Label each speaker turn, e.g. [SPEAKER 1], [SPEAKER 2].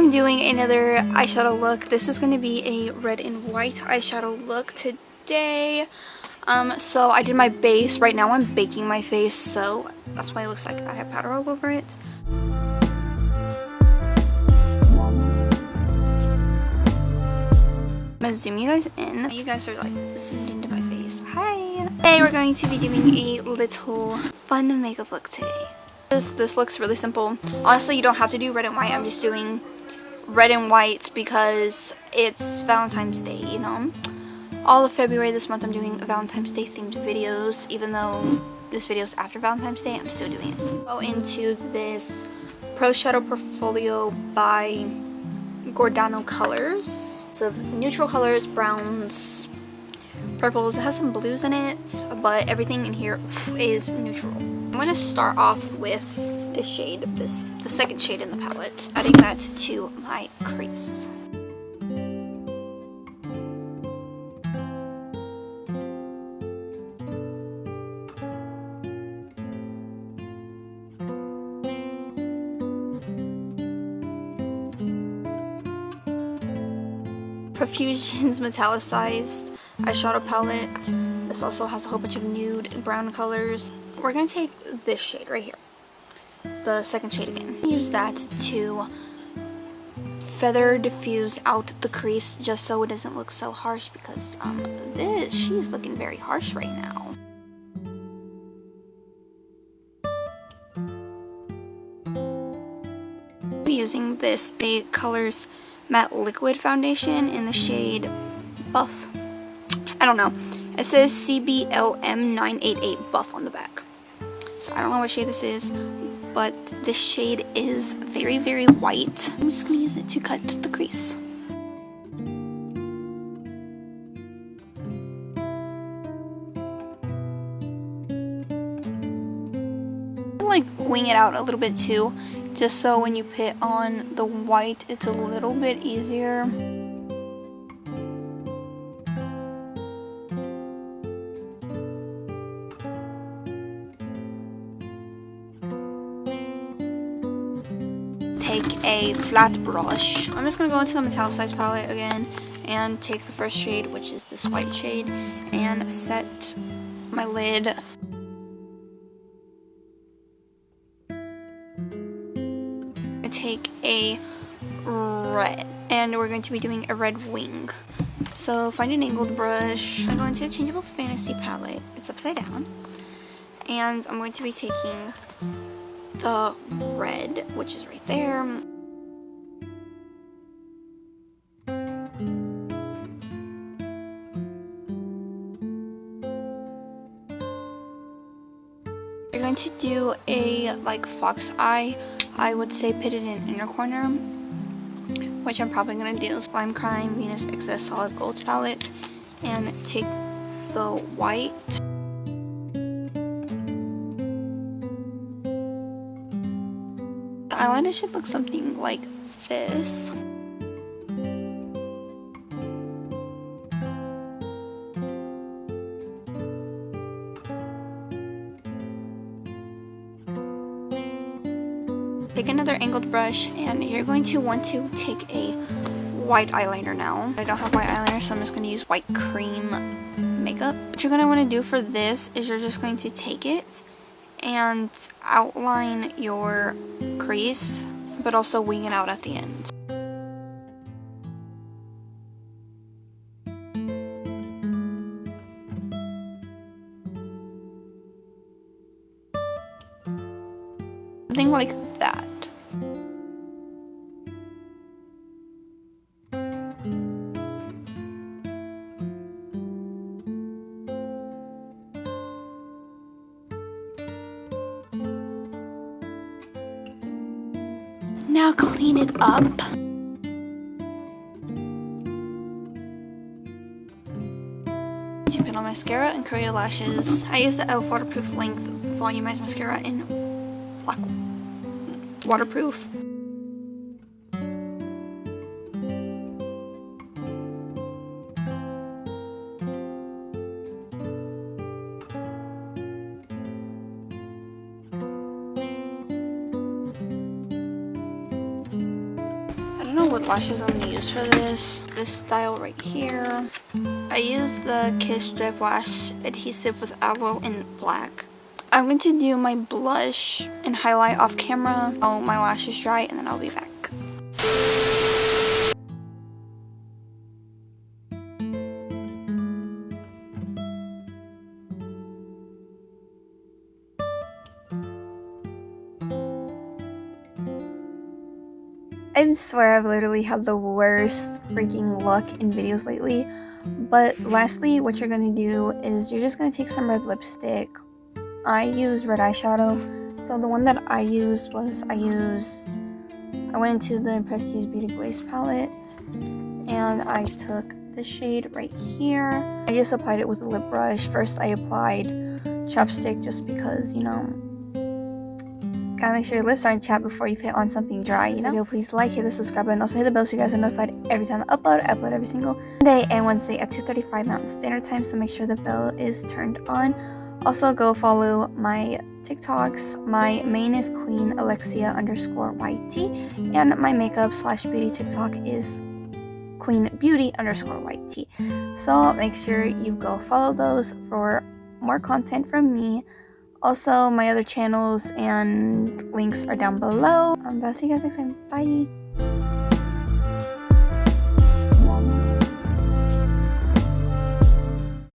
[SPEAKER 1] I'm doing another eyeshadow look. This is going to be a red and white eyeshadow look today. So I did my base. Right now I'm baking my face, so that's why it looks like I have powder all over it. I'm gonna zoom you guys in. You guys are like zoomed into my face. Hi! Today we're going to be doing a little fun makeup look today. This looks really simple. Honestly, you don't have to do red and white. I'm just doing red and white because it's Valentine's Day, you know. All of February this month I'm doing Valentine's Day themed videos. Even though this video is after Valentine's Day, I'm still doing it. Go into this Pro Shadow Portfolio by Giordano Colors. It's of neutral colors, browns, purples. It has some blues in it, but everything in here is neutral. I'm going to start off with this shade, the second shade in the palette, adding that to my crease. Profusion's metallicized eyeshadow palette. This also has a whole bunch of nude and brown colors. We're going to take this shade right here, the second shade again. Use that to feather diffuse out the crease just so it doesn't look so harsh, because she's looking very harsh right now. I'll be using this Colors Matte Liquid Foundation in the shade Buff. I don't know. It says CBLM988 Buff on the back. So I don't know what shade this is, but this shade is very, very white. I'm just going to use it to cut the crease. Like wing it out a little bit too, just so when you put on the white it's a little bit easier. Take a flat brush. I'm just going to go into the metallicized palette again and take the first shade, which is this white shade, and set my lid. Take a red, and we're going to be doing a red wing. So find an angled brush. I'm going to the Changeable Fantasy palette. It's upside down, and I'm going to be taking the red, which is right there. You're going to do a like fox eye. I would say put it in inner corner, which I'm probably going to do. Slime Crime Venus Excess Solid Golds palette, and take the white. The eyeliner should look something like this. Take another angled brush, and you're going to want to take a white eyeliner now. I don't have white eyeliner, so I'm just going to use white cream makeup. What you're going to want to do for this is you're just going to take it and outline your crease, but also wing it out at the end. Something like that. Now clean it up. To put on mascara and curl your lashes. I use the e.l.f. Waterproof Length Volumized Mascara in black waterproof. don't know what lashes I'm gonna use for this. This style right here. I use the Kiss Strip Lash Adhesive with Aloe in black. I'm going to do my blush and highlight off camera while my lashes dry, and then I'll be back. I swear I've literally had the worst freaking luck in videos lately. But lastly, what you're going to do is you're just going to take some red lipstick. I use red eyeshadow. So the one that I used was, I went into the Prestige Beauty Glaze palette. And I took the shade right here. I just applied it with a lip brush. First I applied chapstick just because, you know, gotta make sure your lips aren't chapped before you put on something dry, you know? Video, please like, hit the subscribe button, also hit the bell so you guys are notified every time I upload. I upload every single day and Wednesday at 2:35 Mountain Standard Time, so make sure the bell is turned on. Also, go follow my TikToks. My main is Queen Alexia _YT, and my makeup / beauty TikTok is Queen Beauty _YT. So make sure you go follow those for more content from me. Also, my other channels and links are down below. I'll see you guys next time. Bye.